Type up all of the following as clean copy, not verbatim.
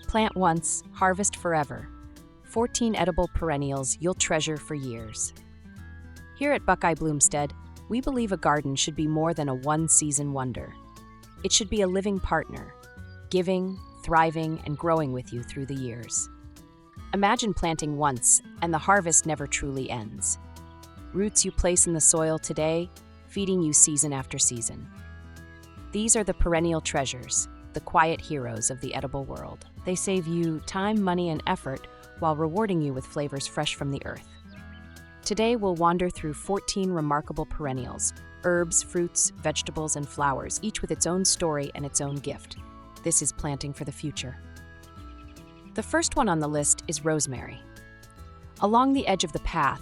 Plant once, harvest forever. 14 edible perennials you'll treasure for years. Here at Buckeye Bloomstead, we believe a garden should be more than a one-season wonder. It should be a living partner, giving, thriving, and growing with you through the years. Imagine planting once, and the harvest never truly ends. Roots you place in the soil today, feeding you season after season. These are the perennial treasures, the quiet heroes of the edible world. They save you time, money, and effort while rewarding you with flavors fresh from the earth. Today, we'll wander through 14 remarkable perennials, herbs, fruits, vegetables, and flowers, each with its own story and its own gift. This is planting for the future. The first one on the list is rosemary. Along the edge of the path,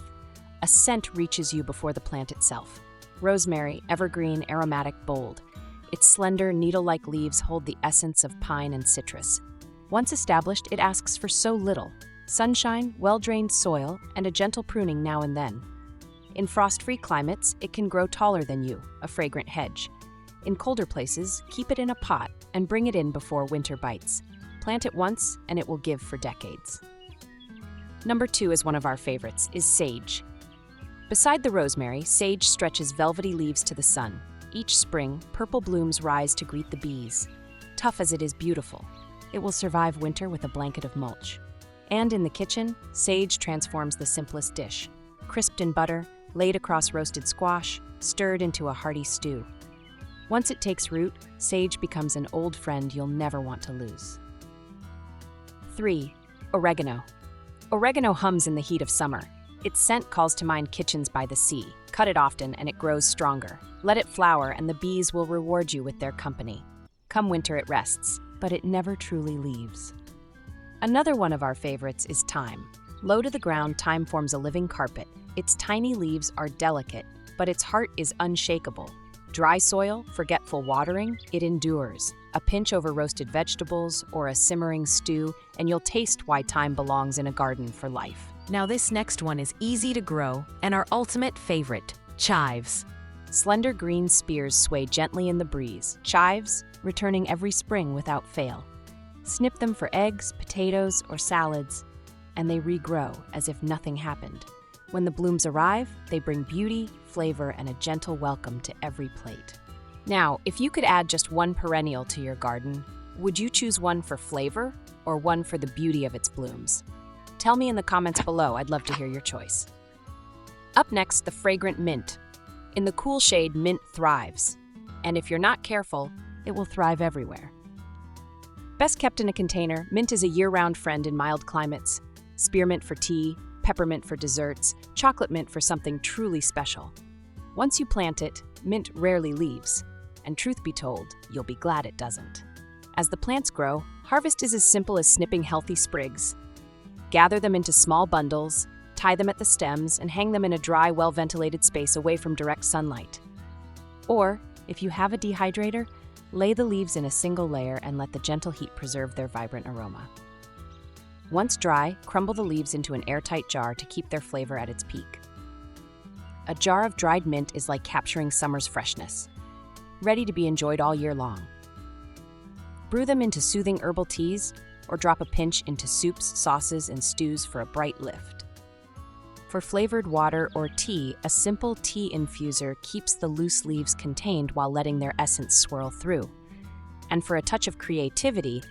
a scent reaches you before the plant itself. Rosemary, evergreen, aromatic, bold. Its slender, needle-like leaves hold the essence of pine and citrus. Once established, it asks for so little: sunshine, well-drained soil, and a gentle pruning now and then. In frost-free climates, it can grow taller than you, a fragrant hedge. In colder places, keep it in a pot and bring it in before winter bites. Plant it once, and it will give for decades. Number 2 is one of our favorites, is sage. Beside the rosemary, sage stretches velvety leaves to the sun. Each spring, purple blooms rise to greet the bees. Tough as it is beautiful, it will survive winter with a blanket of mulch. And in the kitchen, sage transforms the simplest dish. Crisped in butter, laid across roasted squash, stirred into a hearty stew. Once it takes root, sage becomes an old friend you'll never want to lose. 3. Oregano. Oregano hums in the heat of summer. Its scent calls to mind kitchens by the sea. Cut it often and it grows stronger. Let it flower and the bees will reward you with their company. Come winter it rests, but it never truly leaves. Another one of our favorites is thyme. Low to the ground, thyme forms a living carpet. Its tiny leaves are delicate, but its heart is unshakable. Dry soil, forgetful watering, it endures. A pinch over roasted vegetables or a simmering stew, and you'll taste why thyme belongs in a garden for life. Now this next one is easy to grow and our ultimate favorite, chives. Slender green spears sway gently in the breeze. Chives, returning every spring without fail. Snip them for eggs, potatoes, or salads, and they regrow as if nothing happened. When the blooms arrive, they bring beauty, flavor, and a gentle welcome to every plate. Now, if you could add just one perennial to your garden, would you choose one for flavor or one for the beauty of its blooms? Tell me in the comments below, I'd love to hear your choice. Up next, the fragrant mint. In the cool shade, mint thrives. And if you're not careful, it will thrive everywhere. Best kept in a container, mint is a year-round friend in mild climates. Spearmint for tea, peppermint for desserts, chocolate mint for something truly special. Once you plant it, mint rarely leaves. And truth be told, you'll be glad it doesn't. As the plants grow, harvest is as simple as snipping healthy sprigs. Gather them into small bundles, tie them at the stems, and hang them in a dry, well-ventilated space away from direct sunlight. Or, if you have a dehydrator, lay the leaves in a single layer and let the gentle heat preserve their vibrant aroma. Once dry, crumble the leaves into an airtight jar to keep their flavor at its peak. A jar of dried mint is like capturing summer's freshness, ready to be enjoyed all year long. Brew them into soothing herbal teas, or drop a pinch into soups, sauces, and stews for a bright lift. For flavored water or tea, a simple tea infuser keeps the loose leaves contained while letting their essence swirl through. And for a touch of creativity,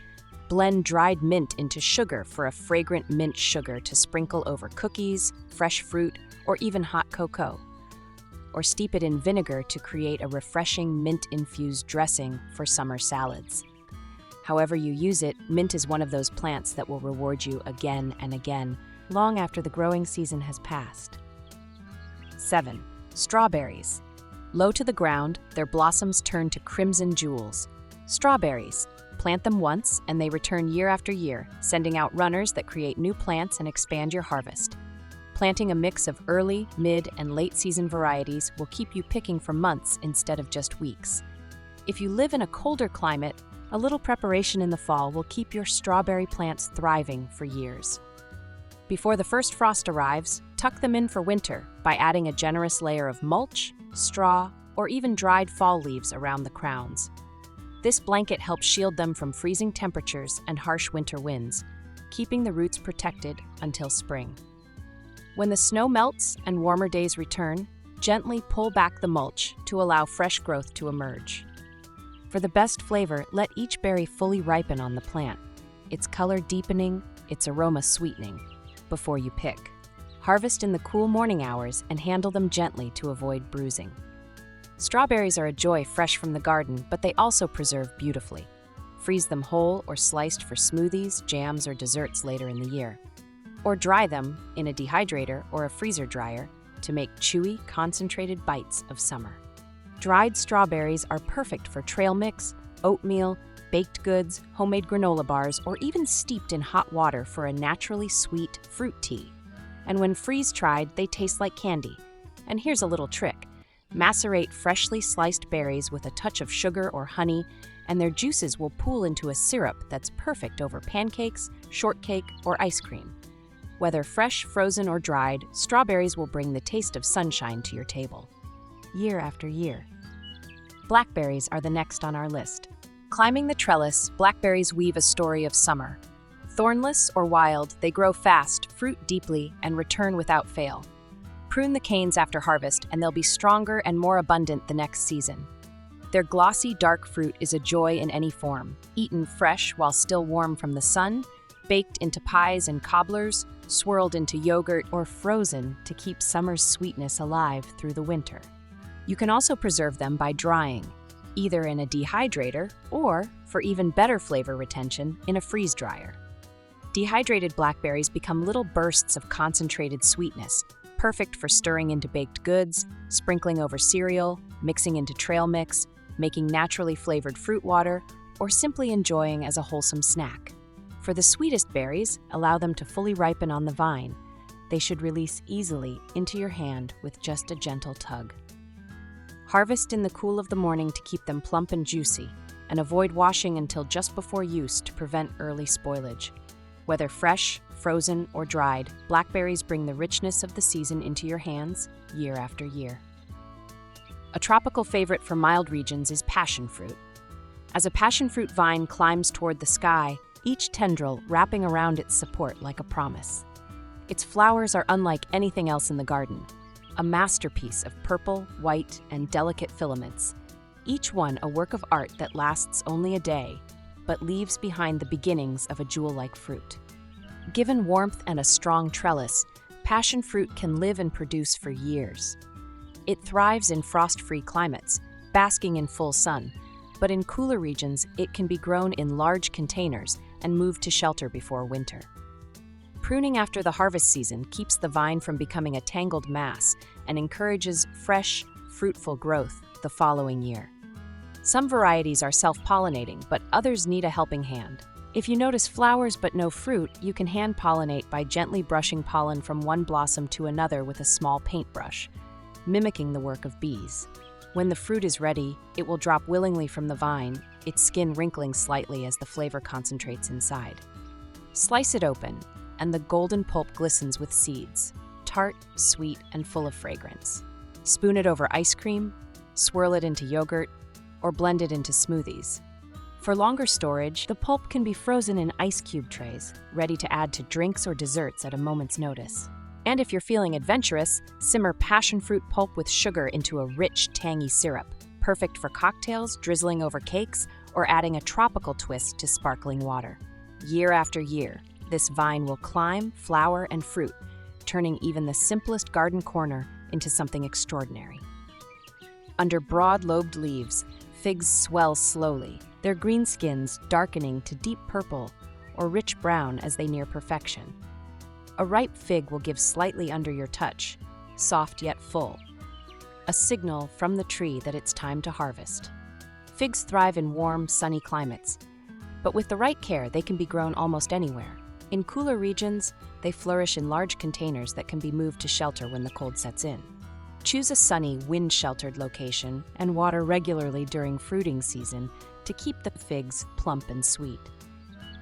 blend dried mint into sugar for a fragrant mint sugar to sprinkle over cookies, fresh fruit, or even hot cocoa. Or steep it in vinegar to create a refreshing mint-infused dressing for summer salads. However you use it, mint is one of those plants that will reward you again and again, long after the growing season has passed. 7. Strawberries. Low to the ground, their blossoms turn to crimson jewels. Strawberries. Plant them once, and they return year after year, sending out runners that create new plants and expand your harvest. Planting a mix of early, mid, and late-season varieties will keep you picking for months instead of just weeks. If you live in a colder climate, a little preparation in the fall will keep your strawberry plants thriving for years. Before the first frost arrives, tuck them in for winter by adding a generous layer of mulch, straw, or even dried fall leaves around the crowns. This blanket helps shield them from freezing temperatures and harsh winter winds, keeping the roots protected until spring. When the snow melts and warmer days return, gently pull back the mulch to allow fresh growth to emerge. For the best flavor, let each berry fully ripen on the plant, its color deepening, its aroma sweetening, before you pick. Harvest in the cool morning hours and handle them gently to avoid bruising. Strawberries are a joy fresh from the garden, but they also preserve beautifully. Freeze them whole or sliced for smoothies, jams, or desserts later in the year. Or dry them in a dehydrator or a freezer dryer to make chewy, concentrated bites of summer. Dried strawberries are perfect for trail mix, oatmeal, baked goods, homemade granola bars, or even steeped in hot water for a naturally sweet fruit tea. And when freeze-dried, they taste like candy. And here's a little trick. Macerate freshly sliced berries with a touch of sugar or honey, and their juices will pool into a syrup that's perfect over pancakes, shortcake, or ice cream. Whether fresh, frozen, or dried, strawberries will bring the taste of sunshine to your table, year after year. Blackberries are the next on our list. Climbing the trellis, blackberries weave a story of summer. Thornless or wild, they grow fast, fruit deeply, and return without fail. Prune the canes after harvest, and they'll be stronger and more abundant the next season. Their glossy, dark fruit is a joy in any form, eaten fresh while still warm from the sun, baked into pies and cobblers, swirled into yogurt, or frozen to keep summer's sweetness alive through the winter. You can also preserve them by drying, either in a dehydrator or, for even better flavor retention, in a freeze dryer. Dehydrated blackberries become little bursts of concentrated sweetness, perfect for stirring into baked goods, sprinkling over cereal, mixing into trail mix, making naturally flavored fruit water, or simply enjoying as a wholesome snack. For the sweetest berries, allow them to fully ripen on the vine. They should release easily into your hand with just a gentle tug. Harvest in the cool of the morning to keep them plump and juicy, and avoid washing until just before use to prevent early spoilage. Whether fresh, frozen, or dried, blackberries bring the richness of the season into your hands year after year. A tropical favorite for mild regions is passionfruit. As a passionfruit vine climbs toward the sky, each tendril wrapping around its support like a promise. Its flowers are unlike anything else in the garden, a masterpiece of purple, white, and delicate filaments, each one a work of art that lasts only a day, but leaves behind the beginnings of a jewel-like fruit. Given warmth and a strong trellis, passion fruit can live and produce for years. It thrives in frost-free climates, basking in full sun, but in cooler regions, it can be grown in large containers and moved to shelter before winter. Pruning after the harvest season keeps the vine from becoming a tangled mass and encourages fresh, fruitful growth the following year. Some varieties are self-pollinating, but others need a helping hand. If you notice flowers but no fruit, you can hand-pollinate by gently brushing pollen from one blossom to another with a small paintbrush, mimicking the work of bees. When the fruit is ready, it will drop willingly from the vine, its skin wrinkling slightly as the flavor concentrates inside. Slice it open, and the golden pulp glistens with seeds, tart, sweet, and full of fragrance. Spoon it over ice cream, swirl it into yogurt, or blend it into smoothies. For longer storage, the pulp can be frozen in ice cube trays, ready to add to drinks or desserts at a moment's notice. And if you're feeling adventurous, simmer passion fruit pulp with sugar into a rich, tangy syrup, perfect for cocktails, drizzling over cakes, or adding a tropical twist to sparkling water. Year after year, this vine will climb, flower, and fruit, turning even the simplest garden corner into something extraordinary. Under broad-lobed leaves, figs swell slowly, their green skins darkening to deep purple or rich brown as they near perfection. A ripe fig will give slightly under your touch, soft yet full, a signal from the tree that it's time to harvest. Figs thrive in warm, sunny climates, but with the right care, they can be grown almost anywhere. In cooler regions, they flourish in large containers that can be moved to shelter when the cold sets in. Choose a sunny, wind-sheltered location and water regularly during fruiting season to keep the figs plump and sweet.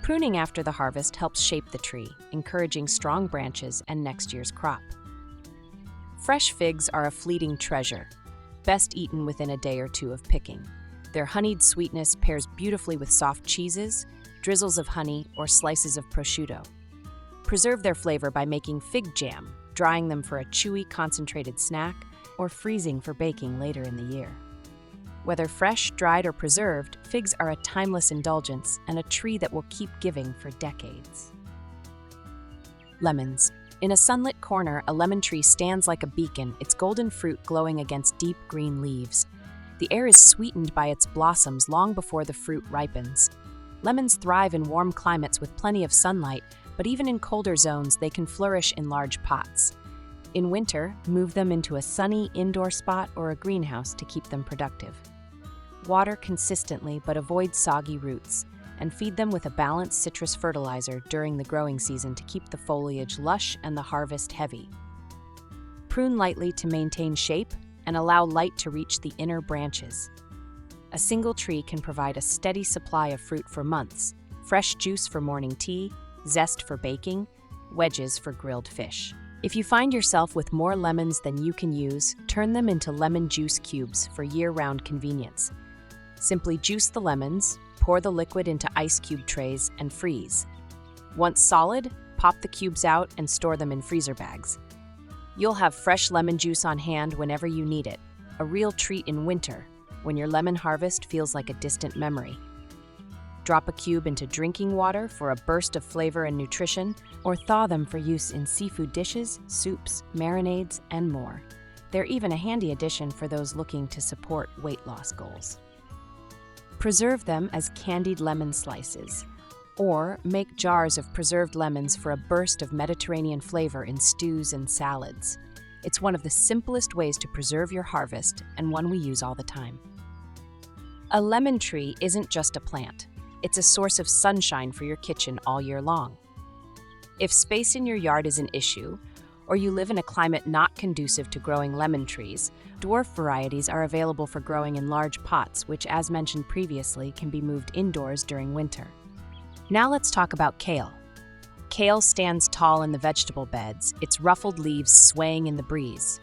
Pruning after the harvest helps shape the tree, encouraging strong branches and next year's crop. Fresh figs are a fleeting treasure, best eaten within a day or two of picking. Their honeyed sweetness pairs beautifully with soft cheeses, drizzles of honey, or slices of prosciutto. Preserve their flavor by making fig jam, drying them for a chewy, concentrated snack, or freezing for baking later in the year. Whether fresh, dried, or preserved, figs are a timeless indulgence and a tree that will keep giving for decades. Lemons. In a sunlit corner, a lemon tree stands like a beacon, its golden fruit glowing against deep green leaves. The air is sweetened by its blossoms long before the fruit ripens. Lemons thrive in warm climates with plenty of sunlight, but even in colder zones, they can flourish in large pots. In winter, move them into a sunny indoor spot or a greenhouse to keep them productive. Water consistently, but avoid soggy roots, and feed them with a balanced citrus fertilizer during the growing season to keep the foliage lush and the harvest heavy. Prune lightly to maintain shape and allow light to reach the inner branches. A single tree can provide a steady supply of fruit for months, fresh juice for morning tea, zest for baking, wedges for grilled fish. If you find yourself with more lemons than you can use, turn them into lemon juice cubes for year-round convenience. Simply juice the lemons, pour the liquid into ice cube trays, and freeze. Once solid, pop the cubes out and store them in freezer bags. You'll have fresh lemon juice on hand whenever you need it, a real treat in winter, when your lemon harvest feels like a distant memory. Drop a cube into drinking water for a burst of flavor and nutrition, or thaw them for use in seafood dishes, soups, marinades, and more. They're even a handy addition for those looking to support weight loss goals. Preserve them as candied lemon slices, or make jars of preserved lemons for a burst of Mediterranean flavor in stews and salads. It's one of the simplest ways to preserve your harvest and one we use all the time. A lemon tree isn't just a plant. It's a source of sunshine for your kitchen all year long. If space in your yard is an issue, or you live in a climate not conducive to growing lemon trees, dwarf varieties are available for growing in large pots, which, as mentioned previously, can be moved indoors during winter. Now let's talk about kale. Kale stands tall in the vegetable beds, its ruffled leaves swaying in the breeze.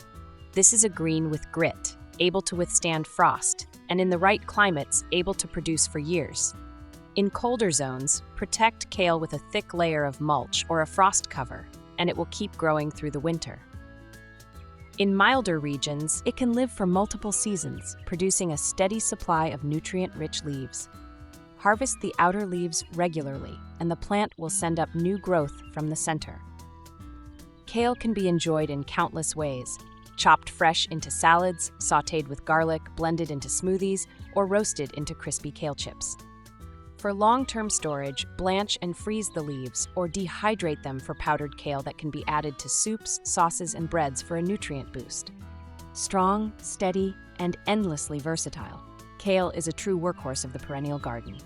This is a green with grit, able to withstand frost, and in the right climates, able to produce for years. In colder zones, protect kale with a thick layer of mulch or a frost cover, and it will keep growing through the winter. In milder regions, it can live for multiple seasons, producing a steady supply of nutrient-rich leaves. Harvest the outer leaves regularly, and the plant will send up new growth from the center. Kale can be enjoyed in countless ways: chopped fresh into salads, sautéed with garlic, blended into smoothies, or roasted into crispy kale chips. For long-term storage, blanch and freeze the leaves or dehydrate them for powdered kale that can be added to soups, sauces, and breads for a nutrient boost. Strong, steady, and endlessly versatile, kale is a true workhorse of the perennial garden.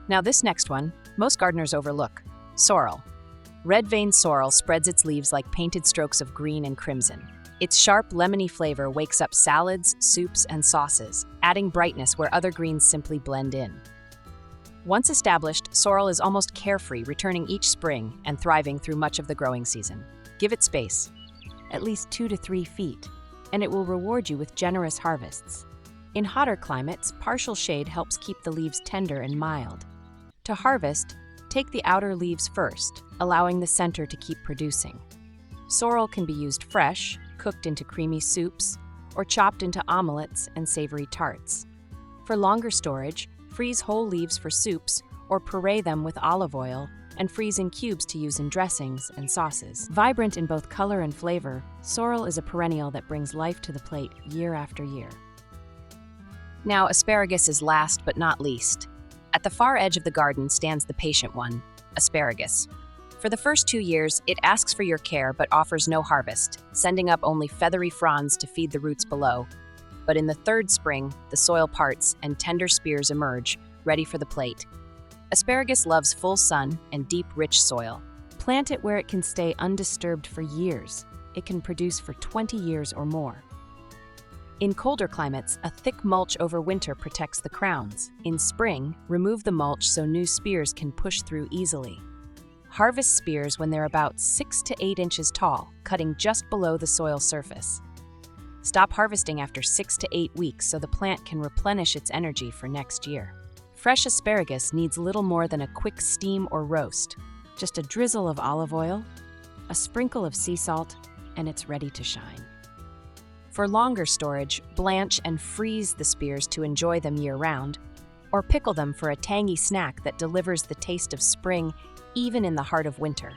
Now this next one, most gardeners overlook: sorrel. Red-veined sorrel spreads its leaves like painted strokes of green and crimson. Its sharp, lemony flavor wakes up salads, soups, and sauces, adding brightness where other greens simply blend in. Once established, sorrel is almost carefree, returning each spring and thriving through much of the growing season. Give it space, at least 2 to 3 feet, and it will reward you with generous harvests. In hotter climates, partial shade helps keep the leaves tender and mild. To harvest, take the outer leaves first, allowing the center to keep producing. Sorrel can be used fresh, cooked into creamy soups, or chopped into omelets and savory tarts. For longer storage, freeze whole leaves for soups, or puree them with olive oil and freeze in cubes to use in dressings and sauces. Vibrant in both color and flavor, sorrel is a perennial that brings life to the plate year after year. Now, asparagus is last but not least. At the far edge of the garden stands the patient one, asparagus. For the first 2 years, it asks for your care but offers no harvest, sending up only feathery fronds to feed the roots below. But in the third spring, the soil parts and tender spears emerge, ready for the plate. Asparagus loves full sun and deep, rich soil. Plant it where it can stay undisturbed for years. It can produce for 20 years or more. In colder climates, a thick mulch over winter protects the crowns. In spring, remove the mulch so new spears can push through easily. Harvest spears when they're about 6 to 8 inches tall, cutting just below the soil surface. Stop harvesting after 6 to 8 weeks so the plant can replenish its energy for next year. Fresh asparagus needs little more than a quick steam or roast. Just a drizzle of olive oil, a sprinkle of sea salt, and it's ready to shine. For longer storage, blanch and freeze the spears to enjoy them year-round, or pickle them for a tangy snack that delivers the taste of spring even in the heart of winter.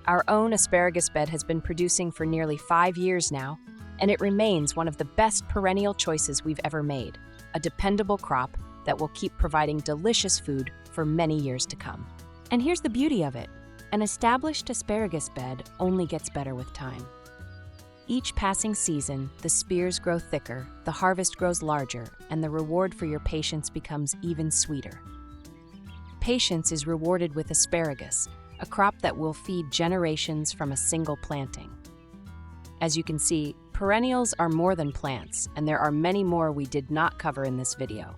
Our own asparagus bed has been producing for nearly 5 years now, and it remains one of the best perennial choices we've ever made, a dependable crop that will keep providing delicious food for many years to come. And here's the beauty of it. An established asparagus bed only gets better with time. Each passing season, the spears grow thicker, the harvest grows larger, and the reward for your patience becomes even sweeter. Patience is rewarded with asparagus, a crop that will feed generations from a single planting. As you can see, perennials are more than plants, and there are many more we did not cover in this video.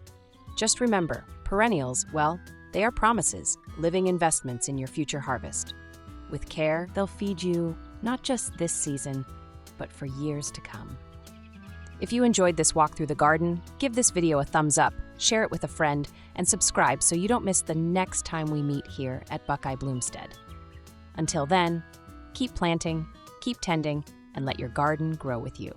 Just remember, perennials, well, they are promises, living investments in your future harvest. With care, they'll feed you not just this season, but for years to come. If you enjoyed this walk through the garden, give this video a thumbs up, share it with a friend, and subscribe so you don't miss the next time we meet here at Buckeye Bloomstead. Until then, keep planting, keep tending, and let your garden grow with you.